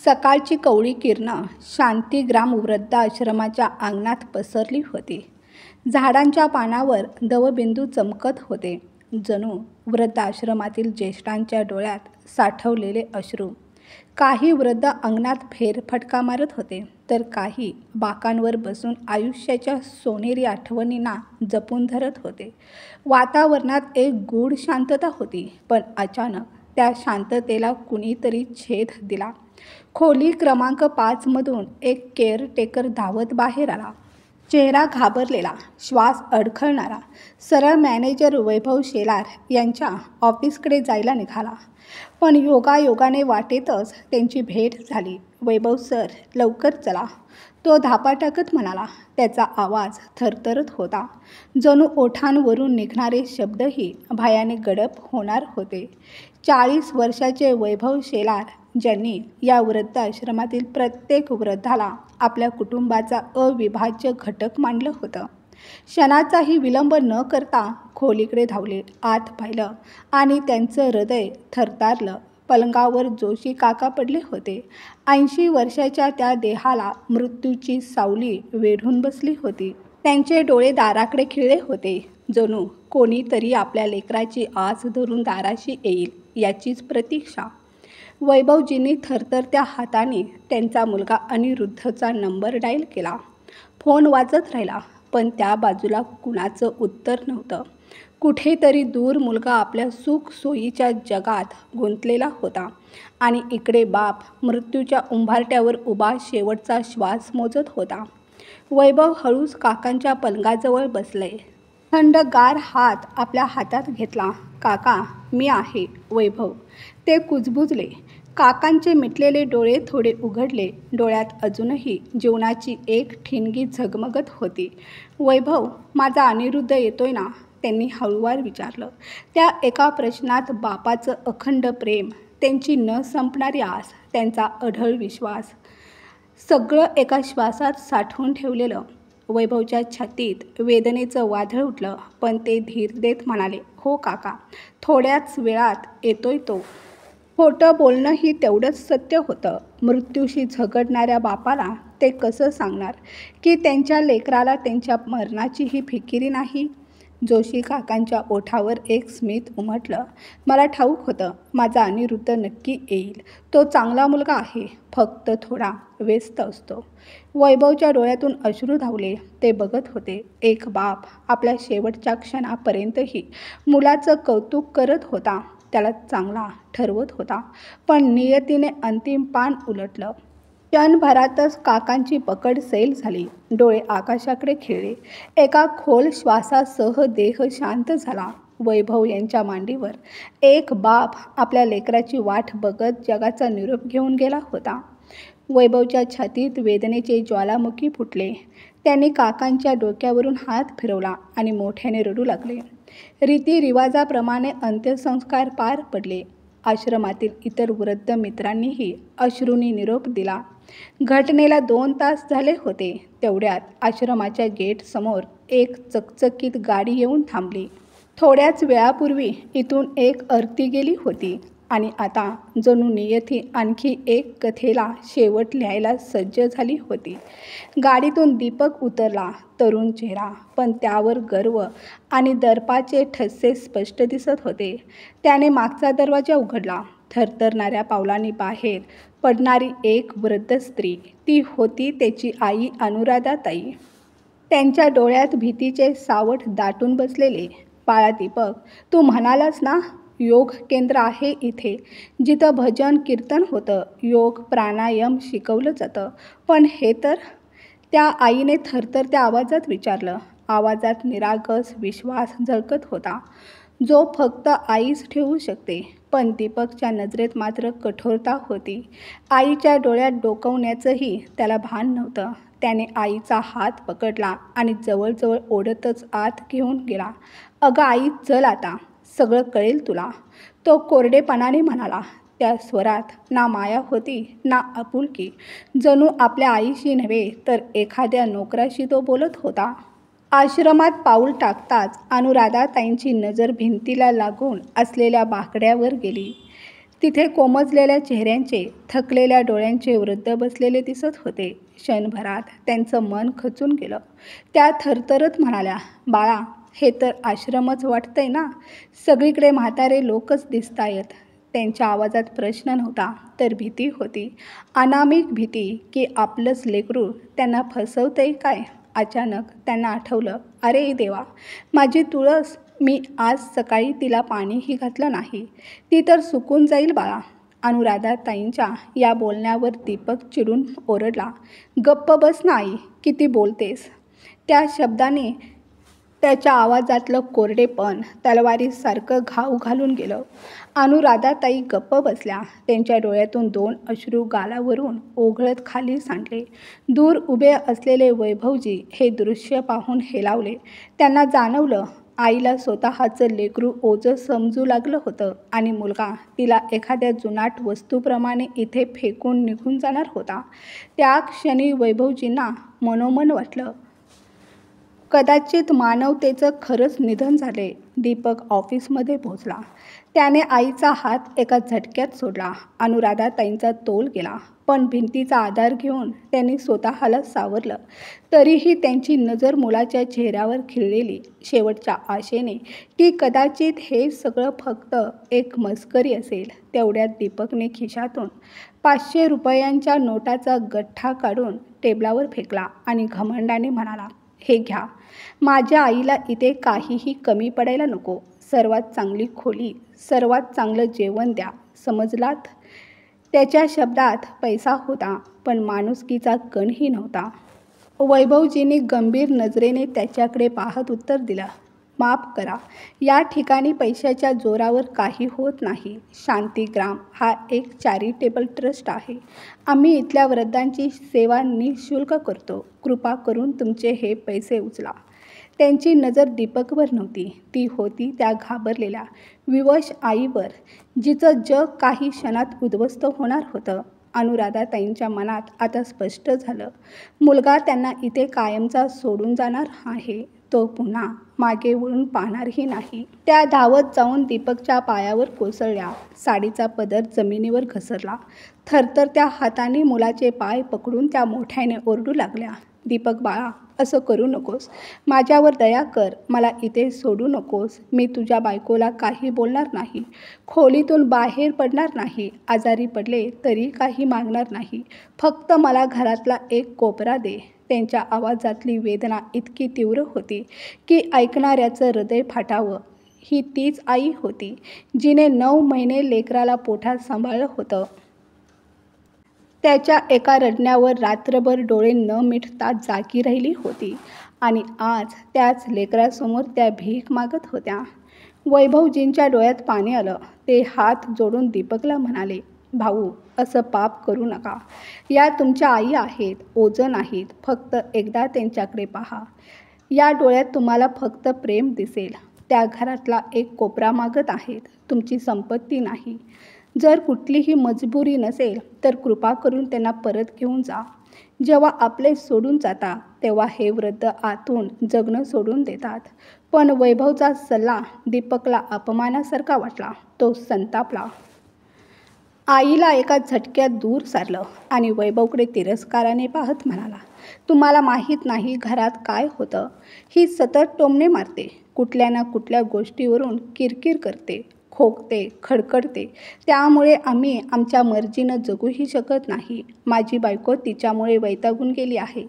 सकाळची कोवळी किरणं शांतीग्राम वृद्धाश्रमाच्या अंगणात पसरली होती. झाडांच्या पानावर दवबिंदू चमकत होते. जणू वृद्धाश्रमातील ज्येष्ठांच्या डोळ्यात साठवलेले अश्रू. काही वृद्ध अंगणात फेरफटका मारत होते, तर काही बाकांवर बसून आयुष्याच्या सोनेरी आठवणींना जपून धरत होते. वातावरणात एक गूढ शांतता होती, पण अचानक त्या शांततेला कुणीतरी छेद दिला. खोली क्रमांक 5 मधून एक केअरटेकर धावत बाहेर आला. चेहरा घाबरलेला, श्वास अडखळणारा. सरळ मॅनेजर वैभव शेलार यांच्या ऑफिसकडे जायला निघाला. पण योगायोगाने वाटेतच त्यांची भेट झाली. वैभव सर, लवकर चला, तो धापा टाकत म्हणाला. त्याचा आवाज थरथरत होता, जणू ओठांवरून निघणारे शब्दही भयाने गडप होणार होते. 40 वर्षाचे वैभव शेलार, ज्यांनी या वृद्धाश्रमातील प्रत्येक वृद्धाला आपल्या कुटुंबाचा अविभाज्य घटक मानलं होतं, क्षणाचाही विलंब न करता खोलीकडे धावले. आत पाहिलं आणि त्यांचं हृदय थरथरलं. पलंगावर जोशी काका पडले होते. 80 वर्षाच्या त्या देहाला मृत्यूची सावली वेढून बसली होती. त्यांचे डोळे दाराकडे खिळले होते, जणू कोणीतरी आपल्या लेकराची आस धरून दाराशी येईल याचीच प्रतीक्षा. वैभवजींनी थरथरत्या हाताने त्यांचा मुलगा अनिरुद्धचा नंबर डायल केला. फोन वाजत राहिला, पण त्या बाजूला कुणाचं उत्तर नव्हतं. कुठेतरी दूर मुलगा आपल्या सुखसोयीच्या जगात गुंतलेला होता आणि इकडे बाप मृत्यूच्या उंबरठ्यावर उभा शेवटचा श्वास मोजत होता. वैभव हळूच काकांच्या पलंगाजवळ बसले. थंडगार हात आपल्या हातात घेतला. काका, मी आहे. वैभव. ते कुजबुजले. काकांचे मिटलेले डोळे थोडे उघडले. डोळ्यात अजूनही जीवनाची एक ठिणगी झगमगत होती. वैभव, माझा अनिरुद्ध येतोय ना? त्यांनी हळूवार विचारलं. त्या एका प्रश्नात बापाचं अखंड प्रेम, त्यांची न संपणारी आस, त्यांचा अढळ विश्वास, सगळं एका श्वासात साठवून ठेवलेलं. वैभवच्या छातीत वेदनेचं वादळ उठलं, पण ते धीर देत म्हणाले, हो काका, थोड्याच वेळात येतोय तो. खोटं बोलणंही तेवढंच सत्य होतं. मृत्यूशी झगडणाऱ्या बापाला ते कसं सांगणार की त्यांच्या लेकराला त्यांच्या मरणाचीही फिकिरी नाही? जोशी काकांच्या ओठावर एक स्मित उमटलं. मला ठाऊक होतं, माझा अनिरुद्ध नक्की येईल. तो चांगला मुलगा आहे, फक्त थोडा व्यस्त असतो. वैभवच्या डोळ्यातून अश्रू धावले. ते बघत होते, एक बाप आपल्या शेवटच्या क्षणापर्यंतही मुलाचं कौतुक करत होता, त्याला चांगला ठरवत होता, पण नियतीने अंतिम पान उलटलं. क्षणभरातच काकांची पकड सैल झाली. डोळे आकाशाकडे खिळले. एका खोल श्वासासह देह शांत झाला. वैभव यांच्या मांडीवर एक बाप आपल्या लेकराची वाट बघत जगाचा निरोप घेऊन गेला होता. वैभवच्या छातीत वेदनेचे ज्वालामुखी फुटले. त्यांनी काकांच्या डोक्यावरून हात फिरवला आणि मोठ्याने रडू लागले. रीतिरिवाजाप्रमाणे अंत्यसंस्कार पार पडले. आश्रमातील इतर वृद्ध मित्रांनीही अश्रूंनी निरोप दिला. घटनेला 2 तास झाले होते. तेवढ्यात आश्रमाच्या गेटसमोर एक चकचकीत गाडी येऊन थांबली. थोड्याच वेळापूर्वी इथून एक आरती गेली होती आणि आता जणू नियती आणखी एक कथेला शेवट लिहायला सज्ज झाली होती. गाडीतून दीपक उतरला. तरुण चेहरा, पण त्यावर गर्व आणि दर्पाचे ठसे स्पष्ट दिसत होते. त्याने मागचा दरवाजा उघडला. थरथरणाऱ्या पावलांनी बाहेर पडणारी एक वृद्ध स्त्री, ती होती त्याची आई अनुराधाताई. त्यांच्या डोळ्यात भीतीचे सावट दाटून बसलेले. बाळा दीपक, तू म्हणालास ना, योग केंद्र आहे इथे, जिथं भजन कीर्तन होतं, योग प्राणायाम शिकवलं जातं, पण हे तर? त्या आईने थरथरत्या आवाजात विचारलं. आवाजात निरागस विश्वास झळकत होता, जो फक्त आईच ठेवू शकते. पण दीपकच्या नजरेत मात्र कठोरता होती. आईच्या डोळ्यात डोकावण्याचंही त्याला भान नव्हतं. त्याने आईचा हात पकडला आणि जवळजवळ ओढतच आत घेऊन गेला. अगं आई, चल आता, सगळं कळेल तुला, तो कोरडेपणाने म्हणाला. त्या स्वरात ना माया होती ना आपुलकी. जणू आपल्या आईशी नव्हे तर एखाद्या नोकराशी तो बोलत होता. आश्रमात पाऊल टाकताच अनुराधाताईंची नजर भिंतीला लागून असलेल्या बाकड्यावर गेली. तिथे कोमजलेल्या चेहऱ्यांचे, थकलेल्या डोळ्यांचे वृद्ध बसलेले दिसत होते. क्षणभरात त्यांचं मन खचून गेलं. त्या थरथरत म्हणाल्या, बाळा, हे तर आश्रमच वाटतंय ना? सगळीकडे म्हातारे लोकच दिसतायत. त्यांच्या आवाजात प्रश्न नव्हता, तर भीती होती. अनामिक भीती की आपलंच लेकरू त्यांना फसवतंय काय? अचानक त्यांना आठवलं, अरे देवा, माझी तुळस, मी आज सकाळी तिला पाणीही घातलं नाही. ती तर सुकून जाईल बाळा. अनुराधाताईंच्या या बोलण्यावर दीपक चिडून ओरडला, गप्प बस ना आई, किती बोलतेस? त्या शब्दाने त्याच्या आवाजातलं कोरडेपण तलवारीसारखं घाव घालून गेलं. अनुराधाताई गप्प बसल्या. त्यांच्या डोळ्यातून 2 अश्रू गालावरून ओघळत खाली सांडले. दूर उभे असलेले वैभवजी हे दृश्य पाहून हेलावले. त्यांना जाणवलं, आईला स्वतःचं लेकरू ओझं समजू लागलं होतं आणि मुलगा तिला एखाद्या जुनाट वस्तूप्रमाणे इथे फेकून निघून जाणार होता. त्या क्षणी वैभवजींना मनोमन वाटलं, कदाचित मानवतेचं खरंच निधन झाले. दीपक ऑफिसमध्ये पोहोचला. त्याने आईचा हात एका झटक्यात सोडला. अनुराधाताईंचा तोल गेला, पण भिंतीचा आधार घेऊन त्यांनी स्वतःला सावरलं. तरीही त्यांची नजर मुलाच्या चेहऱ्यावर खिळलेली, शेवटच्या आशेने की कदाचित हे सगळं फक्त एक मस्करी असेल. तेवढ्यात दीपकने खिशातून 500 रुपयांच्या नोटाचा गठ्ठा काढून टेबलावर फेकला आणि घमंडाने म्हणाला, हे घ्या. माझ्या आईला इथे काहीही कमी पडायला नको. सर्वात चांगली खोली, सर्वात चांगलं जेवण द्या, समजलात? त्याच्या शब्दात पैसा होता, पण माणुसकीचा कणही नव्हता. वैभवजींनी गंभीर नजरेने त्याच्याकडे पाहत उत्तर दिलं, माफ करा, या ठिकाणी पैशाच्या जोरावर काही होत नाही. शांतीग्राम हा एक चॅरिटेबल ट्रस्ट आहे. आम्ही इथल्या वृद्धांची सेवा निःशुल्क करतो. कृपा करून तुमचे हे पैसे उचला. त्यांची नजर दीपकवर नव्हती, ती होती त्या घाबरलेल्या, विवश आईवर, जिचं जग काही क्षणात उद्ध्वस्त होणार होतं. अनुराधाताईंच्या मनात आता स्पष्ट झालं, मुलगा त्यांना इथे कायमचा सोडून जाणार आहे. तो पुन्हा मागे वळून पाहणारही नाही. त्या धावत जाऊन दीपकच्या पायावर कोसळल्या. साडीचा पदर जमिनीवर घसरला. थरथरत्या हाताने मुलाचे पाय पकडून त्या मोठ्याने ओरडू लागल्या, दीपक बाळा, असं करू नकोस. माझ्यावर दया कर. मला इथे सोडू नकोस. मी तुझ्या बायकोला काही बोलणार नाही. खोलीतून बाहेर पडणार नाही. आजारी पडले तरी काही मागणार नाही. फक्त मला घरातला एक कोपरा दे. त्यांच्या आवाजातली वेदना इतकी तीव्र होती की ऐकणाऱ्याचं हृदय फाटावं. ही तीच आई होती जिने 9 महिने लेकराला पोटात सांभाळलं होतं. त्याच्या एका रडण्यावर रात्रभर डोळे न मिटता जागी राहिली होती आणि आज त्याच लेकरासमोर त्या भीक मागत होत्या. वैभवजींच्या डोळ्यात पाणी आलं. ते हात जोडून दीपकला म्हणाले, भाऊ, असं पाप करू नका. या तुमच्या आई आहेत, ओझं नाहीत. फक्त एकदा त्यांच्याकडे पहा. या डोळ्यात तुम्हाला फक्त प्रेम दिसेल. त्या घरातला एक कोपरा मागत आहेत, तुमची संपत्ती नाही. जर कुठलीही मजबुरी नसेल तर कृपा करून त्यांना परत घेऊन जा. जेव्हा आपले सोडून जाता तेव्हा हे वृद्ध आतून जगणं सोडून देतात. पण वैभवचा सल्ला दीपकला अपमानासारखा वाटला. तो संतापला. आईला एका झटक्यात दूर सारलं आणि वैभवकडे तिरस्काराने पाहत म्हणाला, तुम्हाला माहीत नाही घरात काय होतं. ही सतत टोमणे मारते, कुठल्या ना कुठल्या गोष्टीवरून किरकिर करते, खोकते, खडखडते. त्यामुळे आम्ही आमच्या मर्जीनं जगूही शकत नाही. माझी बायको तिच्यामुळे वैतागून गेली आहे.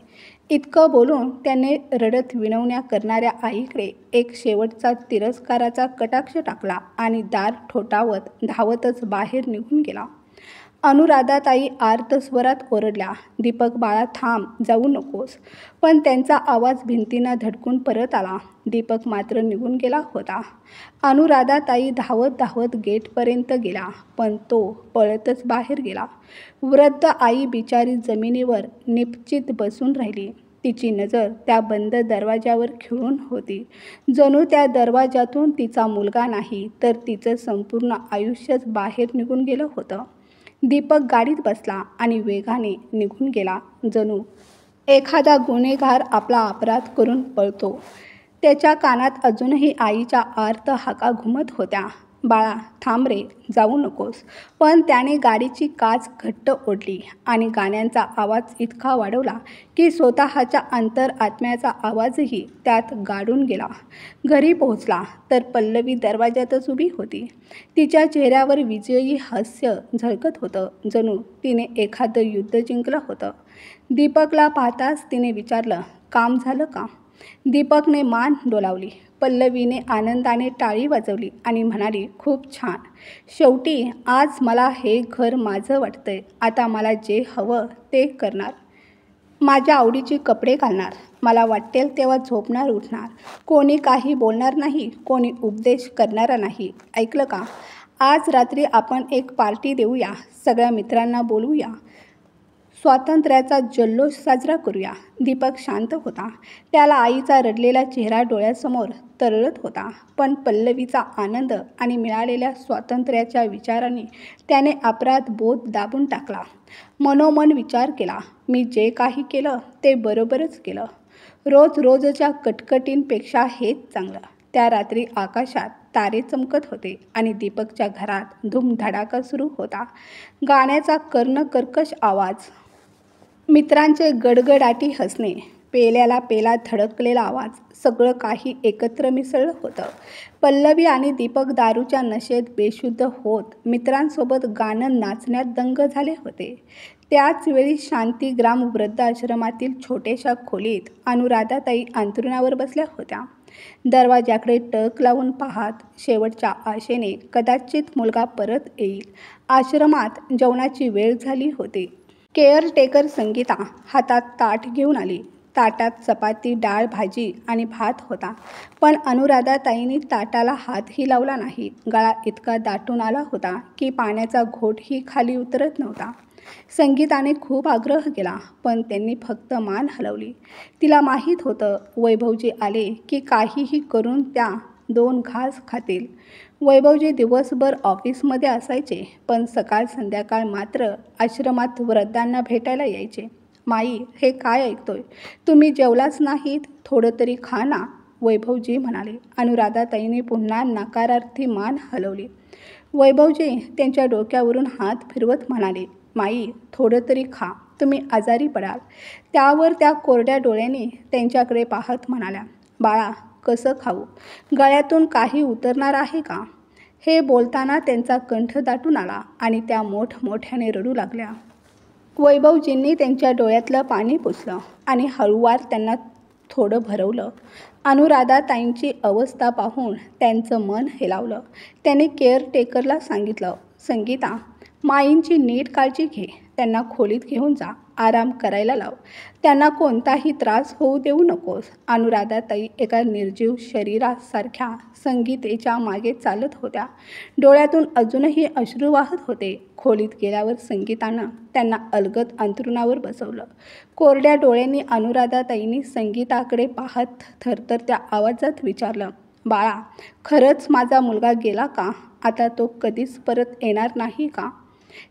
इतकं बोलून त्याने रडत विनवण्या करणाऱ्या आईकडे एक शेवटचा तिरस्काराचा कटाक्ष टाकला आणि दार ठोठावत धावतच बाहेर निघून गेला. अनुराधाताई आर्त स्वरात ओरडल्या, दीपक बाळा, थांब, जाऊ नकोस. पण त्यांचा आवाज भिंतींना धडकून परत आला. दीपक मात्र निघून गेला होता. अनुराधाताई धावत धावत गेटपर्यंत गेला, पण तो पळतच बाहेर गेला. वृद्ध आई बिचारी जमिनीवर निपचित बसून राहिली. तिची नजर त्या बंद दरवाजावर खिळून होती. जणू त्या दरवाजातून तिचा मुलगा नाही तर तिचं संपूर्ण आयुष्यच बाहेर निघून गेलं होतं. दीपक गाडीत बसला आणि वेगाने निघून गेला, जणू एखादा गुन्हेगार आपला अपराध करून पळतो. त्याच्या कानात अजूनही आईच्या आर्त हाका घुमत होत्या, बाळा थांब रे, जाऊ नकोस. पण त्याने गाडीची काच घट्ट ओढली आणि गाण्यांचा आवाज इतका वाढवला की स्वतःच्या अंतरात्म्याचा आवाजही त्यात गाडून गेला. घरी पोहोचला तर पल्लवी दरवाजातच उभी होती. तिच्या चेहऱ्यावर विजयी हास्य झळकत होतं, जणू तिने एखादं युद्ध जिंकलं होतं. दीपकला पाहताच तिने विचारलं, काम झालं का? दीपकने मान डोलावली. पल्लवीने आनंदाने टाळी वाजवली आणि म्हणाली, खूप छान. शेवटी आज मला हे घर माझं वाटतंय. आता मला जे हवं ते करणार. माझ्या आवडीचे कपडे घालणार. मला वाटेल तेव्हा झोपणार, उठणार. कोणी काही बोलणार नाही, कोणी उपदेश करणारा नाही. ऐकलं का? आज रात्री आपण एक पार्टी देऊया. सगळ्या मित्रांना बोलवूया. स्वातंत्र्याचा जल्लोष साजरा करूया. दीपक शांत होता. त्याला आईचा रडलेला चेहरा डोळ्यासमोर तरळत होता. पण पल्लवीचा आनंद आणि मिळालेल्या स्वातंत्र्याच्या विचाराने त्याने अपराध बोध दाबून टाकला. मनोमन विचार केला, मी जे काही केलं ते बरोबरच केलं. रोजच्या कटकटींपेक्षा हेच चांगलं. त्या रात्री आकाशात तारे चमकत होते आणि दीपकच्या घरात धूमधडाका सुरू होता. गाण्याचा कर्णकर्कश आवाज, मित्रांचे गडगडाटी हसणे, पेल्याला पेला धडकलेला आवाज, सगळं काही एकत्र मिसळलं होतं. पल्लवी आणि दीपक दारूच्या नशेत बेशुद्ध होत मित्रांसोबत गाणं नाचण्यात दंग झाले होते. त्याच वेळी शांतीग्राम वृद्धाश्रमातील छोट्याशा खोलीत अनुराधाताई अंथरुणावर बसल्या होत्या. दरवाजाकडे टक लावून पाहत, शेवटच्या आशेने कदाचित मुलगा परत येईल. आश्रमात जेवणाची वेळ झाली होती. केअरटेकर संगीता हातात ताट घेऊन आली. ताटात चपाती, डाळ, भाजी आणि भात होता. पण अनुराधाताईंनी ताटाला हातही लावला नाही. गळा इतका दाटून आला होता की पाण्याचा घोटही खाली उतरत नव्हता. संगीताने खूप आग्रह केला, पण त्यांनी फक्त मान हलवली. तिला माहीत होतं, वैभवजी आले की काहीही करून त्या 2 घास खातील. वैभवजी दिवसभर ऑफिसमध्ये असायचे, पण सकाळ संध्याकाळ मात्र आश्रमात वृद्धांना भेटायला यायचे. माई, हे काय ऐकतोय? तुम्ही जेवलाच नाहीत, थोडं तरी खा ना, वैभवजी म्हणाले. अनुराधाताईंनी पुन्हा नकारार्थी मान हलवली. वैभवजी त्यांच्या डोक्यावरून हात फिरवत म्हणाले, माई, थोडं तरी खा, तुम्ही आजारी पडाल. त्यावर त्या कोरड्या डोळ्यांनी त्यांच्याकडे पाहत म्हणाल्या, बाळा, कसं खाऊ? गळ्यातून काही उतरणार आहे का? हे बोलताना त्यांचा कंठ दाटून आला आणि त्या मोठमोठ्याने रडू लागल्या. वैभवजींनी त्यांच्या डोळ्यातलं पाणी पुसलं आणि हळूवार त्यांना थोडं भरवलं. अनुराधाताईंची अवस्था पाहून त्यांचं मन हेलावलं. त्याने केअरटेकरला सांगितलं, संगीता, माईंची नीट काळजी घे. त्यांना खोलीत घेऊन जा. आराम करायला लाव. त्यांना कोणताही त्रास होऊ देऊ नकोस. अनुराधाताई एका निर्जीव शरीरासारख्या संगीतेच्या मागे चालत होत्या. डोळ्यातून अजूनही अश्रू वाहत होते. खोलीत गेल्यावर संगीतानं त्यांना अलगद अंथरुणावर बसवलं. कोरड्या डोळ्यांनी अनुराधाताईंनी संगीताकडे पाहत थरथरत्या आवाजात विचारलं, बाळा, खरंच माझा मुलगा गेला का? आता तो कधीच परत येणार नाही का?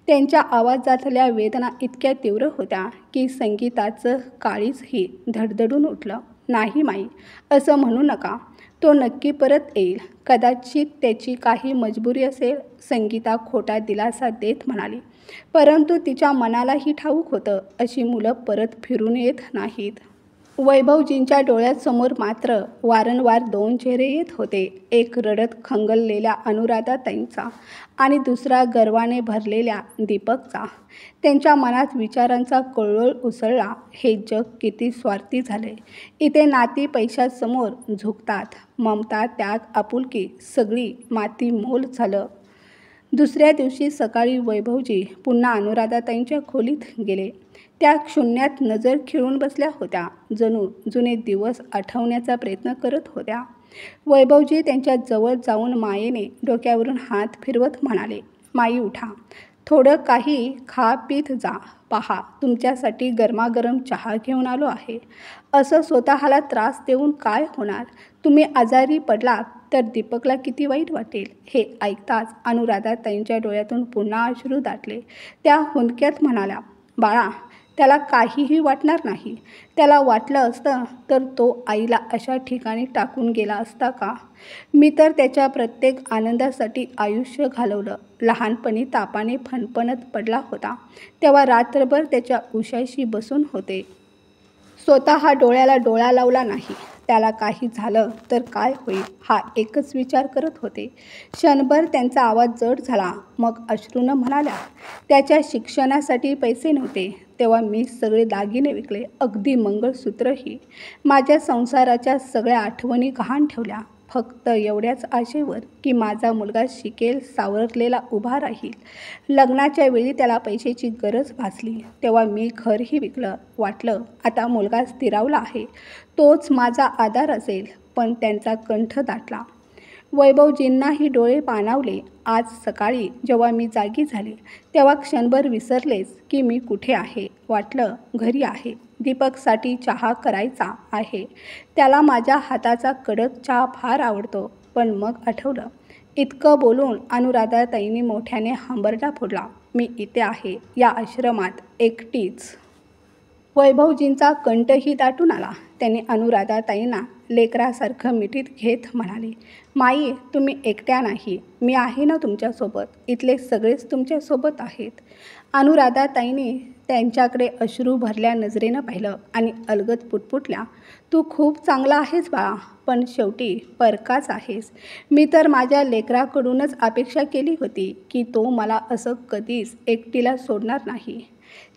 त्यांच्या आवाजातल्या वेदना इतक्या तीव्र होत्या की संगीताचं काळीजही धडधडून उठलं. नाही माई, असं म्हणू नका. तो नक्की परत येईल. कदाचित त्याची काही मजबुरी असेल, संगीता खोटा दिलासा देत म्हणाली. परंतु तिच्या मनालाही ठाऊक होतं, अशी मुलं परत फिरून येत नाहीत. वैभवजींच्या डोळ्यासमोर मात्र वारंवार 2 चेहरे येत होते. एक रडत खंगललेल्या अनुराधाताईंचा आणि दुसरा गर्वाने भरलेल्या दीपकचा. त्यांच्या मनात विचारांचा कल्लोळ उसळला. हे जग किती स्वार्थी झाले. इथे नाती पैशासमोर झुकतात. ममता, त्याग, आपुलकी सगळी मातीमोल झालं. दुसऱ्या दिवशी सकाळी वैभवजी पुन्हा अनुराधाताईंच्या खोलीत गेले. त्या शून्यात नजर खिळून बसल्या होत्या, जणू जुने दिवस आठवण्याचा प्रयत्न करत होत्या. वैभवजी त्यांच्या जवळ जाऊन मायेने डोक्यावरून हात फिरवत म्हणाले, माई, उठा. थोडं काही खा पीत जा. पहा, तुमच्यासाठी गरमागरम चहा घेऊन आलो आहे. असं स्वतःला त्रास देऊन काय होणार? तुम्ही आजारी पडलात तर दीपकला किती वाईट वाटेल. हे ऐकताच अनुराधाताईंच्या डोळ्यातून पुन्हा अश्रू दाटले. त्या हुंदक्यात म्हणाल्या, बाळा, त्याला काहीही वाटणार नाही. त्याला वाटलं असतं तर तो आईला अशा ठिकाणी टाकून गेला असता का? मी तर त्याच्या प्रत्येक आनंदासाठी आयुष्य घालवलं. लहानपणी तापाने फणफणत पडला होता तेव्हा रात्रभर त्याच्या उशाशी बसून होते. स्वतः डोळ्याला डोळा लावला नाही. त्याला काही झालं तर काय होईल हा एकच विचार करत होते. क्षणभर त्यांचा आवाज जड झाला. मग अश्रूनं म्हणाल्या, त्याच्या शिक्षणासाठी पैसे नव्हते तेव्हा मी सगळे दागिने विकले, अगदी मंगळसूत्रही. माझ्या संसाराच्या सगळ्या आठवणी गहाण ठेवल्या, फक्त एवढ्याच आशेवर की माझा मुलगा शिकेल, सावरलेला उभा राहील. लग्नाच्या वेळी त्याला पैशाची गरज भासली तेव्हा मी घरही विकलं. वाटलं आता मुलगा स्थिरावला आहे, तोच माझा आधार असेल. पण त्यांचा कंठ दाटला. वैभवजींनाही डोळे पाणावले. आज सकाळी जेव्हा मी जागी झाले तेव्हा क्षणभर विसरलेच की मी कुठे आहे. वाटलं घरी आहे, दीपकसाठी चहा करायचा आहे. त्याला माझ्या हाताचा कडक चहा फार आवडतो. पण मग आठवलं. इतकं बोलून अनुराधाताईंनी मोठ्याने हंबरडा फोडला. मी इथे आहे या आश्रमात एकटीच. वैभवजींचा कंठही दाटून आला. त्यांनी अनुराधाताईंना लेकरासारखं मिठीत घेत म्हणाले, माई तुम्ही एकट्या नाही, मी आहे ना तुमच्यासोबत. इथले सगळेच तुमच्यासोबत आहेत. अनुराधाताईंनी त्यांच्याकडे अश्रू भरल्या नजरेनं पाहिलं आणि अलगद पुटपुटल्या, तू खूप चांगला आहेस बाळा, पण शेवटी परकाच आहेस. मी तर माझ्या लेकराकडूनच अपेक्षा केली होती की तो मला असं कधीच एकटीला सोडणार नाही.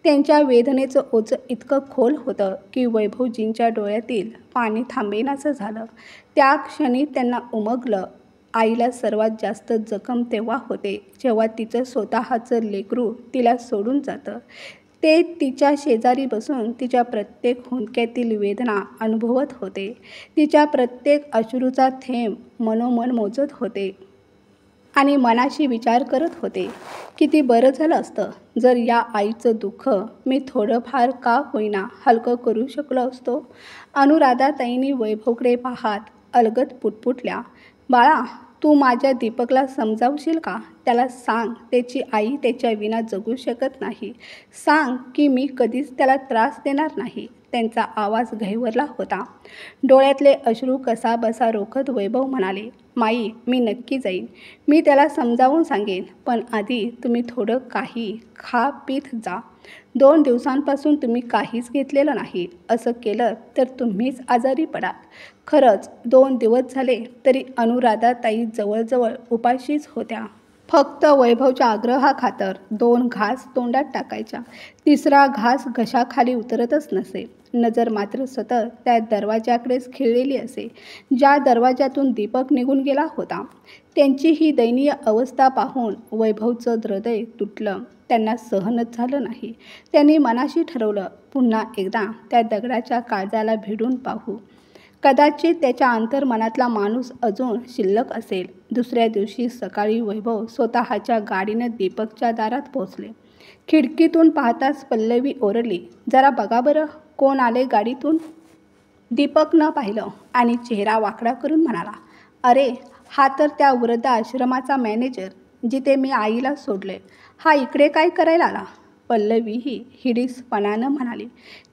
त्यांच्या वेदनेचं ओझं इतकं खोल होतं की वैभवजींच्या डोळ्यातील पाणी थांबेनासं झालं. त्या क्षणी त्यांना उमगलं, आईला सर्वात जास्त जखम तेव्हा होते जेव्हा तिचं स्वतःचं लेकरू तिला सोडून जातं. ते तिच्या शेजारी बसून तिच्या प्रत्येक हुंदक्यातील वेदना अनुभवत होते. तिच्या प्रत्येक अश्रूचा थेंब मनोमन मोजत होते. आणि मनाशी विचार करत होते, किती बरं झालं असतं जर या आईचं दुःख मी थोडंफार का होईना हलकं करू शकलो असतो. अनुराधाताईंनी वैभवकडे पाहत अलगद पुटपुटल्या, बाळा तू माझ्या दीपकला समजावशील का? त्याला सांग त्याची आई त्याच्या विना जगू शकत नाही. सांग की मी कधीच त्याला त्रास देणार नाही. त्यांचा आवाज घहिरवला होता. डोळ्यातले अश्रू कसाबसा रोखत वैभव म्हणाले, माई मी नक्की जाईन. मी त्याला समजावून सांगेन. पण आधी तुम्ही थोडं काही खा पीत जा. 2 दिवसांपासून तुम्ही काहीच घेतलेलं नाही. असं केलं तर तुम्हीच आजारी पडाल. खरंच 2 दिवस झाले तरी अनुराधाताई जवळजवळ उपाशीच होत्या. फक्त वैभवच्या आग्रहाखातर 2 घास तोंडात टाकायच्या. 3रा घास घशाखाली उतरतच नसे. नजर मात्र सतत त्या दरवाजाकडेच खिळलेली असे ज्या दरवाजातून दीपक निघून गेला होता. त्यांची ही दयनीय अवस्था पाहून वैभवचं हृदय तुटलं. त्यांना सहनच झालं नाही. त्यांनी मनाशी ठरवलं, पुन्हा एकदा त्या दगडाच्या काळजाला भिडून पाहू. कदाचित त्याच्या अंतर्मनातला माणूस अजून शिल्लक असेल. दुसऱ्या दिवशी सकाळी वैभव स्वतःच्या गाडीनं दीपकच्या दारात पोहोचले. खिडकीतून पाहताच पल्लवी ओरडली, जरा बघा बरं कोण आले गाडीतून. दीपक न पाहिलं आणि चेहरा वाकडा करून म्हणाला, अरे हा तर त्या वृद्ध आश्रमाचा मॅनेजर जिथे मी आईला सोडले. हा इकडे काय करायला आला? पल्लवीही हिडीसपणानं म्हणाली,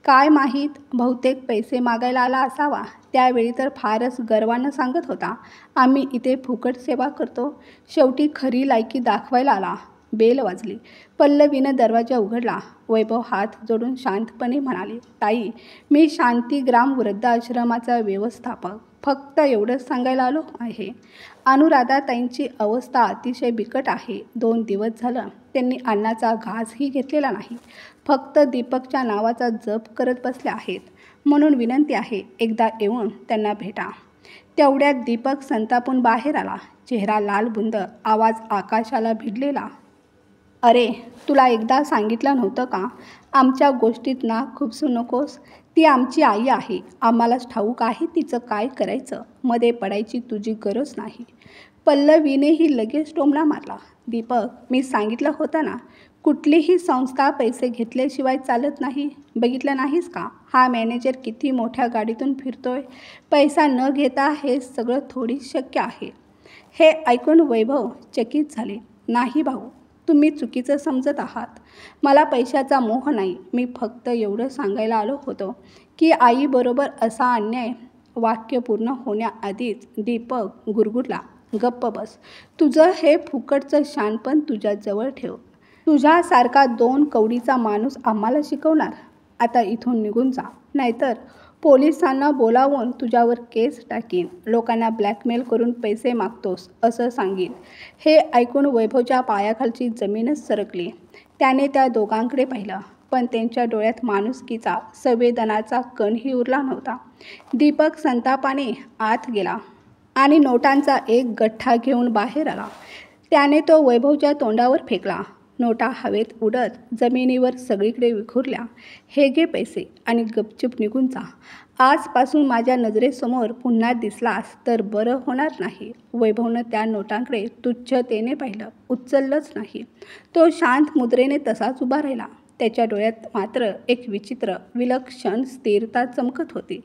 काय माहीत, बहुतेक पैसे मागायला आला असावा. त्यावेळी तर फारच गर्वानं सांगत होता, आम्ही इथे फुकट सेवा करतो. शेवटी खरी लायकी दाखवायला आला. बेल वाजली. पल्लवीनं दरवाजा उघडला. वैभव हात जोडून शांतपणे म्हणाले, ताई मी शांतीग्राम वृद्धाश्रमाचा व्यवस्थापक. फक्त एवढंच सांगायला आलो आहे. अनुराधाताईंची अवस्था अतिशय बिकट आहे. 2 दिवस झालं त्यांनी अन्नाचा घासही घेतलेला नाही. फक्त दीपकच्या नावाचा जप करत बसल्या आहेत. म्हणून विनंती आहे, एकदा येऊन त्यांना भेटा. तेवढ्यात दीपक संतापून बाहेर आला. चेहरा लालबुंद, आवाज आकाशाला भिडलेला. अरे तुला एकदा सांगितलं नव्हतं का? आमच्या गोष्टीत नाक खुपसू नकोस. ती आमची आई आहे. आम्हालाच ठाऊक आहे तिचं काय करायचं. मध्ये पडायची तुझी गरज नाही. पल्लवीनेही लगेच टोमणा मारला. दीपक मी सांगितलं होतं ना, कुठलीही संस्था पैसे घेतल्याशिवाय चालत नाही. बघितलं नाहीस का हा मॅनेजर किती मोठ्या गाडीतून फिरतोय. पैसा न घेता हे सगळं थोडीच शक्य आहे. हे ऐकून वैभव चकित झाले. नाही भाऊ, तुम्ही चुकीचं समजत आहात. मला पैशाचा मोह नाही. मी फक्त एवढं सांगायला आलो होतो की आईबरोबर असा अन्याय. वाक्य पूर्ण होण्याआधीच दीपक गुरगुरला, गप्प बस. तुझं हे फुकटचं शहाणपण तुझ्याजवळ ठेव. तुझ्यासारखा 2 कवडीचा माणूस आम्हाला शिकवणार. आता इथून निघून जा, नाहीतर पोलिसांना बोलावून तुझ्यावर केस टाकीन. लोकांना ब्लॅकमेल करून पैसे मागतोस असं सांगीन. हे ऐकून वैभवच्या पायाखालची जमीनच सरकली. त्याने त्या दोघांकडे पाहिलं, पण त्यांच्या डोळ्यात माणुसकीचा, संवेदनाचा कणही उरला नव्हता. दीपक संतापाने आत गेला आणि नोटांचा एक गठ्ठा घेऊन बाहेर आला. त्याने तो वैभवच्या तोंडावर फेकला. नोटा हवेत उडत जमिनीवर सगळीकडे विखुरल्या. हे घे पैसे आणि गपचूप निघून जा. आजपासून माझ्या नजरेसमोर पुन्हा दिसलास तर बरं होणार नाही. वैभवनं त्या नोटांकडे तुच्छतेने पाहिलं, उचललंच नाही. तो शांत मुद्रेने तसाच उभा राहिला. त्याच्या डोळ्यात मात्र एक विचित्र, विलक्षण स्थिरता चमकत होती.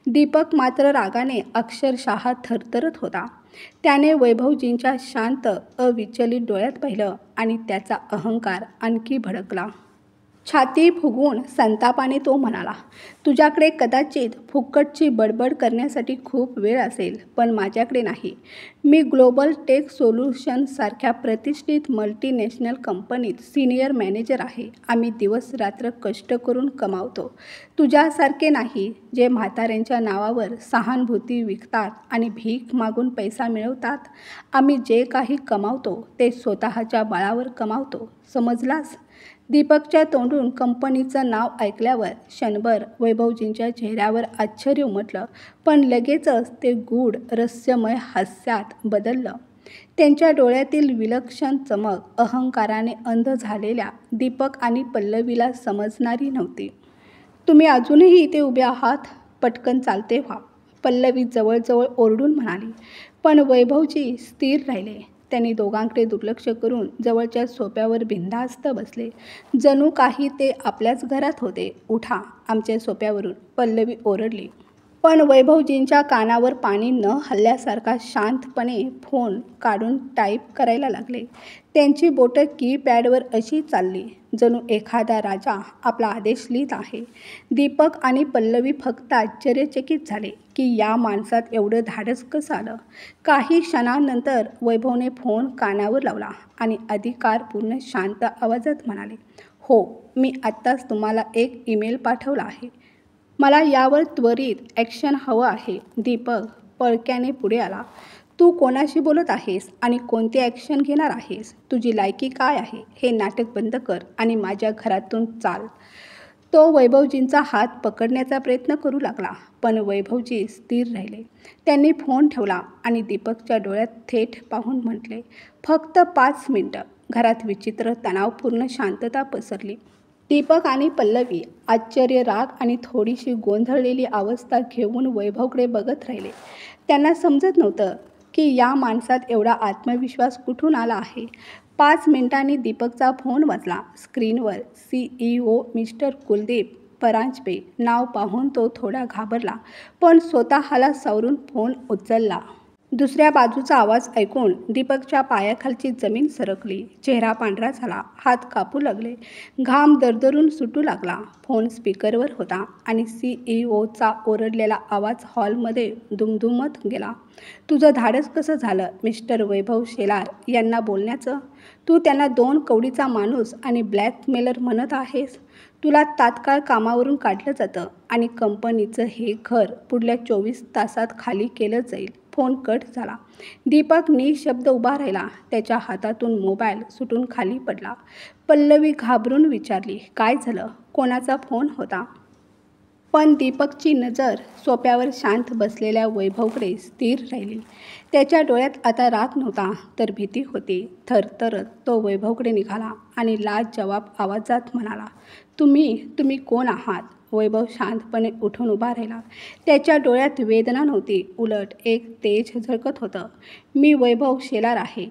दीपक मात्र रागाने अक्षरशः थरथरत होता. त्याने वैभवजींच्या शांत, अविचलित डोळ्यात पाहिलं आणि त्याचा अहंकार आणखी भडकला. छाती फुगवून संतापाने तो म्हणाला, तुझ्याकडे कदाचित फुकटची बडबड करण्यासाठी खूप वेळ असेल, पण माझ्याकडे नाही. मी ग्लोबल टेक सोल्युशन्ससारख्या प्रतिष्ठित मल्टीनॅशनल कंपनीत सिनियर मॅनेजर आहे. आम्ही दिवसरात्र कष्ट करून कमावतो. तुझ्यासारखे नाही, जे म्हाताऱ्यांच्या नावावर सहानुभूती विकतात आणि भीक मागून पैसा मिळवतात. आम्ही जे काही कमावतो ते स्वतःच्या बळावर कमावतो. समजलास? दीपकच्या तोंडून कंपनीचं नाव ऐकल्यावर क्षणभर वैभवजींच्या चेहऱ्यावर आश्चर्य उमटलं, पण लगेचच ते गूढ रहस्यमय हास्यात बदललं. त्यांच्या डोळ्यातील विलक्षण चमक अहंकाराने अंध झालेल्या दीपक आणि पल्लवीला समजणारी नव्हती. तुम्ही अजूनही इथे उभे आहात? पटकन चालते व्हा, पल्लवी जवळजवळ ओरडून म्हणाली. पण वैभवजी स्थिर राहिले. त्यांनी दोघांकडे दुर्लक्ष करून जवळच्या सोफ्यावर बिनधास्त बसले, जणू काही ते आपल्याच घरात होते. उठा आमच्या सोफ्यावरून, पल्लवी ओरडली. पण वैभवजींच्या कानावर पाणी न हलल्यासारखा शांतपणे फोन काढून टाईप करायला लागले. त्यांची बोटं कीपॅडवर अशी चालली, जणू एखादा राजा आपला आदेश लिहित आहे. दीपक आणि पल्लवी फक्त आश्चर्यचकित झाले की या माणसात एवढं धाडस कसं आलं. काही क्षणांनंतर वैभवने फोन कानावर लावला आणि अधिकारपूर्ण शांत आवाजात म्हणाले, हो, मी आत्ताच तुम्हाला एक ईमेल पाठवला आहे. मला यावर त्वरित ॲक्शन हवं आहे. दीपक पळक्याने पुढे आला. तू कोणाशी बोलत आहेस आणि कोणती ॲक्शन घेणार आहेस? तुझी लायकी काय आहे? हे नाटक बंद कर आणि माझ्या घरातून चाल. तो वैभवजींचा हात पकडण्याचा प्रयत्न करू लागला, पण वैभवजी स्थिर राहिले. त्यांनी फोन ठेवला आणि दीपकच्या डोळ्यात थेट पाहून म्हटले, फक्त 5 मिनिटं. घरात विचित्र, तणावपूर्ण शांतता पसरली. दीपक आणि पल्लवी आश्चर्य, राग आणि थोडीशी गोंधळलेली अवस्था घेऊन वैभवकडे बघत राहिले. त्यांना समजत नव्हतं की या माणसात एवढा आत्मविश्वास कुठून आला आहे. 5 मिनिटांनी दीपकचा फोन वाजला. स्क्रीनवर CEO मिस्टर कुलदीप परांजपे नाव पाहून तो थोडा घाबरला, पण स्वतःला सावरून फोन उचलला. दुसऱ्या बाजूचा आवाज ऐकून दीपकच्या पायाखालची जमीन सरकली. चेहरा पांढरा झाला, हात कापू लागले, घाम दरदरून सुटू लागला. फोन स्पीकरवर होता आणि CEOचा ओरडलेला आवाज हॉलमध्ये दुमदुमत गेला. तुझं धाडस कसं झालं मिस्टर वैभव शेलार यांना बोलण्याचं? तू त्यांना 2 कवडीचा माणूस आणि ब्लॅकमेलर म्हणत आहेस. तुला तात्काळ कामावरून काढलं जातं आणि कंपनीचं हे घर पुढल्या 24 तासात खाली केलं जाईल. फोन कट झाला. दीपक निशब्द उभा राहिला. त्याच्या हातातून मोबाईल सुटून खाली पडला. पल्लवी घाबरून विचारली, काय झालं? कोणाचा फोन होता? पण दीपकची नजर सोफ्यावर शांत बसलेल्या वैभवकडे स्थिर राहिली. त्याच्या डोळ्यात आता राग नव्हता, तर भीती होती. थरथरत तो वैभवकडे निघाला आणि लाजवाब आवाजात म्हणाला, तुम्ही कोण आहात? वैभव शांतपणे उठून उभा राहिला. त्याच्या डोळ्यात वेदना नव्हती, उलट एक तेज झळकत होतं. मी वैभव शेलार आहे,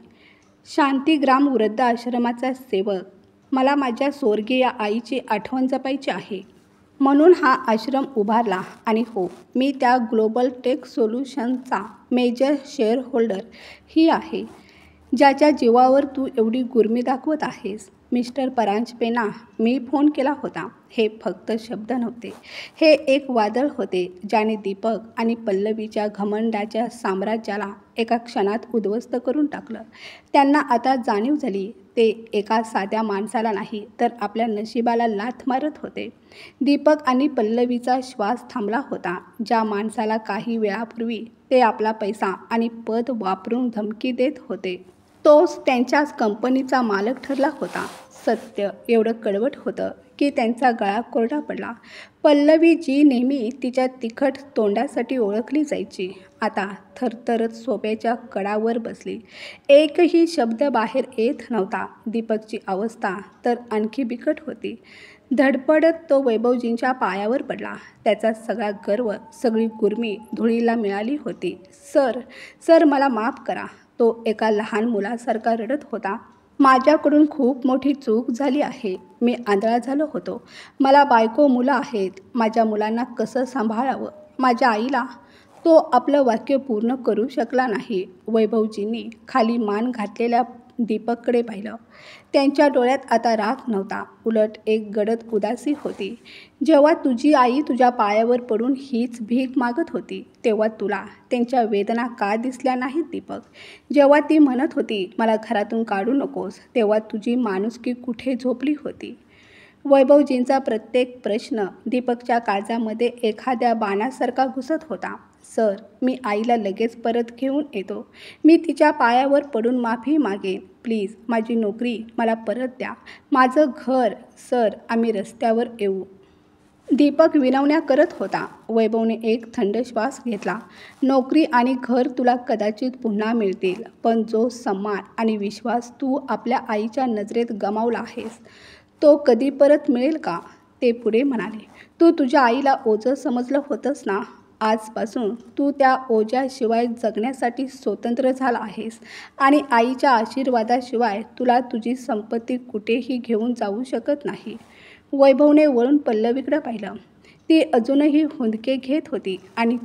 शांतीग्राम वृद्धाश्रमाचा सेवक. मला माझ्या स्वर्गीय आईची आठवण जपायची आहे, म्हणून हा आश्रम उभारला. आणि हो, मी त्या ग्लोबल टेक सोल्युशनचा मेजर शेअरहोल्डर ही आहे. ज्याच्या जीवावर तू एवढी गुर्मी दाखवत आहेस. मिस्टर परांजपेंना मी फोन केला होता. हे फक्त शब्द नव्हते. हे एक वादळ होते ज्याने दीपक आणि पल्लवीच्या घमंडाच्या साम्राज्याला एका क्षणात उद्ध्वस्त करून टाकलं. त्यांना आता जाणीव झाली ते एका साध्या माणसाला नाही तर आपल्या नशिबाला लाथ मारत होते. दीपक आणि पल्लवीचा श्वास थांबला होता. ज्या माणसाला काही वेळापूर्वी ते आपला पैसा आणि पद वापरून धमकी देत होते, तोच त्यांच्याच कंपनीचा मालक ठरला होता. सत्य एवढं कडवट होतं की त्यांचा गळा कोरडा पडला. पल्लवी जी नेहमी तिच्या तिखट तोंडासाठी ओळखली जायची, आता थरथरत सोफ्याच्या कडावर बसली. एकही शब्द बाहेर येत नव्हता. दीपकची अवस्था तर आणखी बिकट होती. धडपडत तो वैभवजींच्या पायावर पडला. त्याचा सगळा गर्व, सगळी गुर्मी धुळीला मिळाली होती. सर, सर मला माफ करा. तो एका लहान मुलासारखा रडत होता. माझ्याकडून खूप मोठी चूक झाली आहे. मी आंधळा झालो होतो. मला बायको, मुलं आहेत. माझ्या मुलांना कसं सांभाळावं, माझ्या आईला. तो आपलं वाक्य पूर्ण करू शकला नाही. वैभवजींनी खाली मान घातलेल्या दीपककडे पाहिलं. त्यांच्या डोळ्यात आता राग नव्हता, उलट एक गडद उदासी होती. जेव्हा तुझी आई तुझ्या पायावर पडून हीच भीक मागत होती, तेव्हा तुला त्यांच्या वेदना का दिसल्या नाहीत दीपक? जेव्हा ती म्हणत होती मला घरातून काढू नकोस, तेव्हा तुझी माणुसकी कुठे झोपली होती? वैभवजींचा प्रत्येक प्रश्न दीपकच्या काळजामध्ये एखाद्या बाणासारखा घुसत होता. सर, मी आईला लगेच परत घेऊन येतो. मी तिच्या पायावर पडून माफी मागेन. प्लीज, माझी नोकरी मला परत द्या. माझं घर. सर, आम्ही रस्त्यावर येऊ. दीपक विनवण्या करत होता. वैभवने एक थंड श्वास घेतला. नोकरी आणि घर तुला कदाचित पुन्हा मिळतील, पण जो सन्मान आणि विश्वास तू आपल्या आईच्या नजरेत गमावला आहेस, तो कधी परत मिळेल का? ते पुढे म्हणाले. तू तुझ्या आईला ओझं समजलं होतंस ना? आजपासून तू त्या ओझ्याशिवाय जगण्यासाठी स्वतंत्र झाला आहेस आणि आईच्या आशीर्वादाशिवाय तुला तुझी संपत्ती कुठेही घेऊन जाऊ शकत नाही. वैभवने वळून पल्लवीकडे पाहिलं. ती अजूनही हुंदके घेत होती. आणि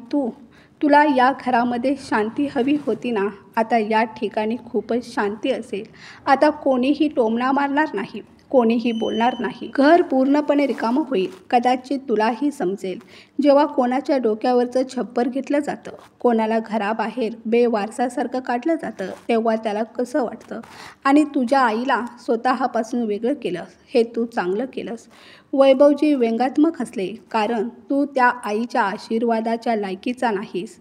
तुला या घरामध्ये शांती हवी होती ना? आता या ठिकाणी खूपच शांती असेल. आता कोणीही टोमणा मारणार नाही, कोणीही बोलणार नाही. घर पूर्णपणे रिकामं होईल. कदाचित तुलाही समजेल, जेव्हा कोणाच्या डोक्यावरचं छप्पर घेतलं जातं, कोणाला घराबाहेर बेवारसासारखं काढलं जातं, तेव्हा त्याला कसं वाटतं. आणि तुझ्या आईला स्वतःपासून वेगळं केलंस, हे तू चांगलं केलंस. वैभवजी व्यंगात्मक हसले. कारण तू त्या आईच्या आशीर्वादाच्या लायकीचा नाहीस.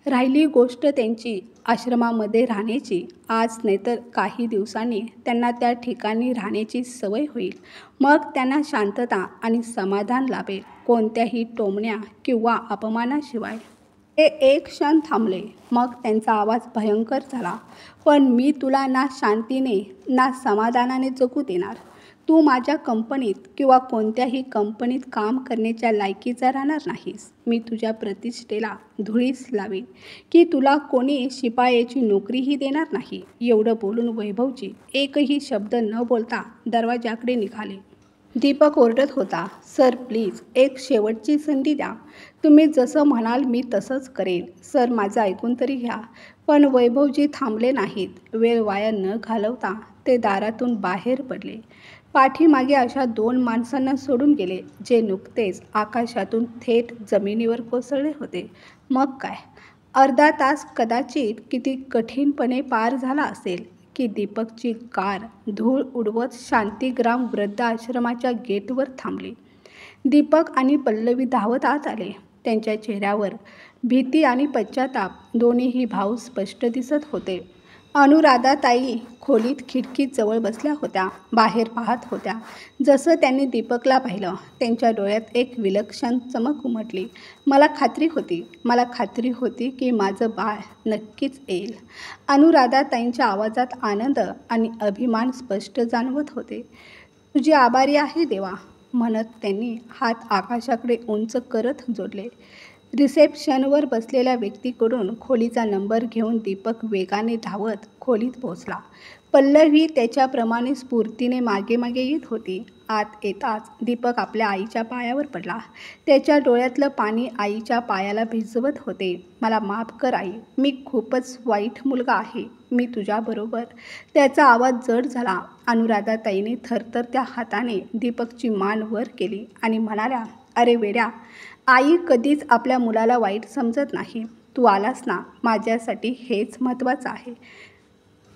राहिली गोष्ट त्यांची आश्रमामध्ये राहण्याची, आज नाहीतर काही दिवसांनी त्यांना त्या ठिकाणी राहण्याची सवय होईल. मग त्यांना शांतता आणि समाधान लाभेल, कोणत्याही टोमण्या किंवा अपमानाशिवाय. ते एक क्षण थांबले. मग त्यांचा आवाज भयंकर झाला. पण मी तुला ना शांतीने ना समाधानाने जगू देणार. तू माझ्या कंपनीत किंवा कोणत्याही कंपनीत काम करण्याच्या लायकीचा राहणार नाहीस. मी तुझ्या प्रतिष्ठेला धुळीस लावीन की तुला कोणी शिपायाची नोकरीही देणार नाही. एवढं बोलून वैभवजी एकही शब्द न बोलता दरवाजाकडे निघाले. दीपक ओरडत होता. सर, प्लीज, एक शेवटची संधी द्या. तुम्ही जसं म्हणाल मी तसंच करेन. सर, माझं ऐकून तरी घ्या. पण वैभवजी थांबले नाहीत. वेळ वाया न घालवता ते दारातून बाहेर पडले. पाठीमागे अशा 2 माणसांना सोडून गेले जे नुकतेच आकाशातून थेट जमिनीवर कोसळले होते. मग काय, अर्धा तास कदाचित किती कठीणपणे पार झाला असेल की दीपकची कार धूळ उडवत शांतीग्राम वृद्धाश्रमाच्या गेटवर थांबली. दीपक आणि पल्लवी धावत आत आले. त्यांच्या चेहऱ्यावर भीती आणि पश्चाताप दोन्हीही भाव स्पष्ट दिसत होते. अनुराधाताई खोलीत खिडकीजवळ बसल्या होत्या, बाहेर पाहत होत्या. जसं त्यांनी दीपकला पाहिलं, त्यांच्या डोळ्यात एक विलक्षण चमक उमटली. मला खात्री होती की माझं बाळ नक्कीच येईल. अनुराधाताईंच्या आवाजात आनंद आणि अभिमान स्पष्ट जाणवत होते. तुझी आभारी आहे देवा, म्हणत त्यांनी हात आकाशाकडे उंच करत जोडले. रिसेप्शनवर बसलेल्या व्यक्तीकडून खोलीचा नंबर घेऊन दीपक वेगाने धावत खोलीत पोहोचला. पल्लवी त्याच्याप्रमाणे स्फूर्तीने मागे मागे येत होती. आत येताच दीपक आपल्या आईच्या पायावर पडला. त्याच्या डोळ्यातलं पाणी आईच्या पायाला भिजवत होते. मला माफ कर आई, मी खूपच वाईट मुलगा आहे. मी तुझ्याबरोबर. त्याचा आवाज जड झाला. अनुराधाताईने थरथरत्या हाताने दीपकची मान वर केली आणि म्हणाल्या, अरे वेड्या, आई कधीच आपल्या मुलाला वाईट समजत नाही. तू आलास ना, माझ्यासाठी हेच महत्त्वाचं आहे.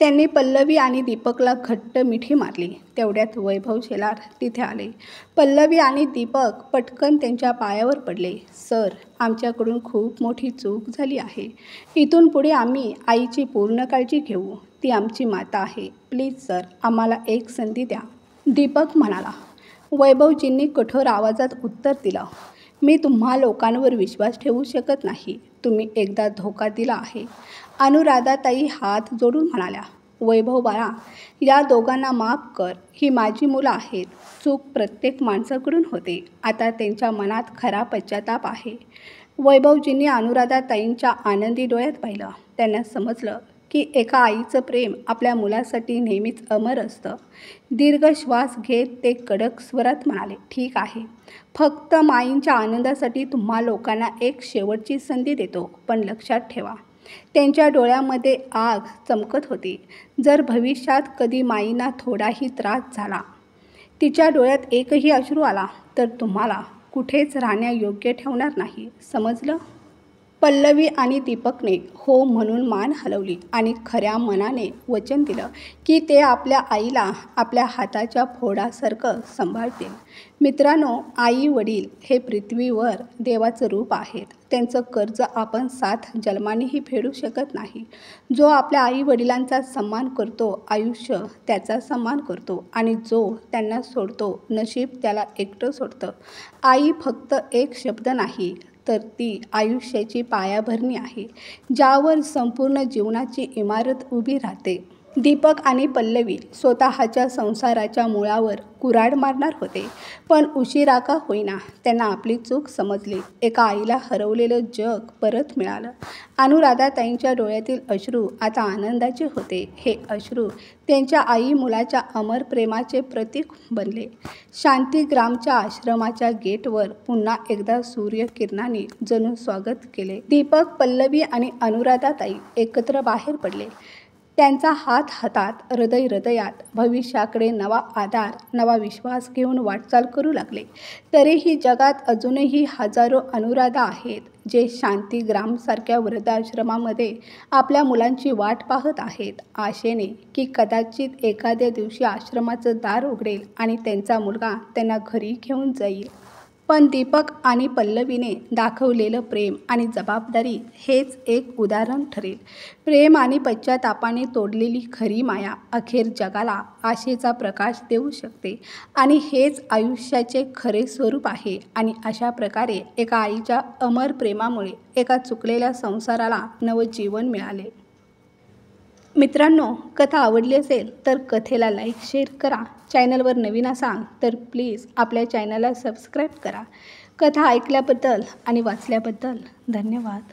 त्यांनी पल्लवी आणि दीपकला घट्ट मिठी मारली. तेवढ्यात वैभव शेलार तिथे आले. पल्लवी आणि दीपक पटकन त्यांच्या पायावर पडले. सर, आमच्याकडून खूप मोठी चूक झाली आहे. इथून पुढे आम्ही आईची पूर्ण काळजी घेऊ. ती आमची माता आहे. प्लीज सर, आम्हाला एक संधी द्या, दीपक म्हणाला. वैभवजींनी कठोर आवाजात उत्तर दिलं, मी तुम्हा लोकांवर विश्वास ठेवू शकत नाही. तुम्ही एकदा धोका दिला आहे. अनुराधाताई हात जोडून म्हणाल्या, वैभव बाळा, या दोघांना माफ कर. ही माझी मुलं आहेत. चूक प्रत्येक माणसाकडून होते. आता त्यांच्या मनात खरा पश्चाताप आहे. वैभवजींनी अनुराधाताईंच्या आनंदी डोळ्यात पाहिलं. त्यांना समजलं की एका आईचं प्रेम आपल्या मुलासाठी नेहमीच अमर असतं. दीर्घ श्वास घेत ते कडक स्वरात म्हणाले, ठीक आहे. फक्त माईंच्या आनंदासाठी तुम्हा लोकांना एक शेवटची संधी देतो. पण लक्षात ठेवा. त्यांच्या डोळ्यामध्ये आग चमकत होती. जर भविष्यात कधी माईंना थोडाही त्रास झाला, तिच्या डोळ्यात एकही अश्रू आला, तर तुम्हाला कुठेच राहण्यायोग्य ठेवणार नाही. समजलं? पल्लवी आणि दीपकने हो म्हणून मान हलवली आणि खऱ्या मनाने वचन दिलं की ते आपल्या आईला आपल्या हाताच्या फोडासारखं सांभाळतील. मित्रांनो, आई वडील हे पृथ्वीवर देवाचं रूप आहेत. त्यांचं कर्ज आपण 7 जन्मांनीही फेडू शकत नाही. जो आपल्या आई वडिलांचा सन्मान करतो, आयुष्य त्याचा सन्मान करतो, आणि जो त्यांना सोडतो, नशीब त्याला एकटं सोडतं. आई फक्त एक शब्द नाही, तर ती आयुष्याची पायाभरणी आहे, ज्यावर संपूर्ण जीवनाची इमारत उभी राहते. दीपक आणि पल्लवी स्वतःच्या संसाराच्या मुळावर कुऱ्हाड मारणार होते, पण उशिरा का होईना त्यांना आपली चूक समजली. एका आईला हरवलेलं जग परत मिळालं. अनुराधाताईंच्या डोळ्यातील अश्रू आता आनंदाचे होते. हे अश्रू त्यांच्या आई मुलाच्या अमर प्रेमाचे प्रतीक बनले. शांतीग्रामच्या आश्रमाच्या गेटवर पुन्हा एकदा सूर्यकिरणांनी जणू स्वागत केले. दीपक, पल्लवी आणि अनुराधाताई एकत्र बाहेर पडले. त्यांचा हात हातात, हृदय हृदयात. भविष्याकडे नवा आधार, नवा विश्वास घेऊन वाटचाल करू लागले. तरीही जगात अजूनही हजारो अनुराधा आहेत, जे शांतीग्रामसारख्या वृद्धाश्रमामध्ये आपल्या मुलांची वाट पाहत आहेत, आशेने की कदाचित एखाद्या दिवशी आश्रमाचं दार उघडेल आणि त्यांचा मुलगा त्यांना घरी घेऊन जाईल. पण दीपक आणि पल्लवीने दाखवलेलं प्रेम आणि जबाबदारी हेच एक उदाहरण ठरेल. प्रेम आणि पश्चातापाने तोडलेली खरी माया अखेर जगाला आशेचा प्रकाश देऊ शकते. आणि हेच आयुष्याचे खरे स्वरूप आहे. आणि अशा प्रकारे एका आईच्या अमर प्रेमामुळे एका चुकलेल्या संसाराला नवजीवन मिळाले. मित्रांनो, कथा आवडली असेल तर कथेला लाईक, शेअर करा. चॅनलवर नवीन असाल तर प्लीज आपल्या चॅनलला सबस्क्राईब करा. कथा ऐकल्याबद्दल आणि वाचल्याबद्दल धन्यवाद.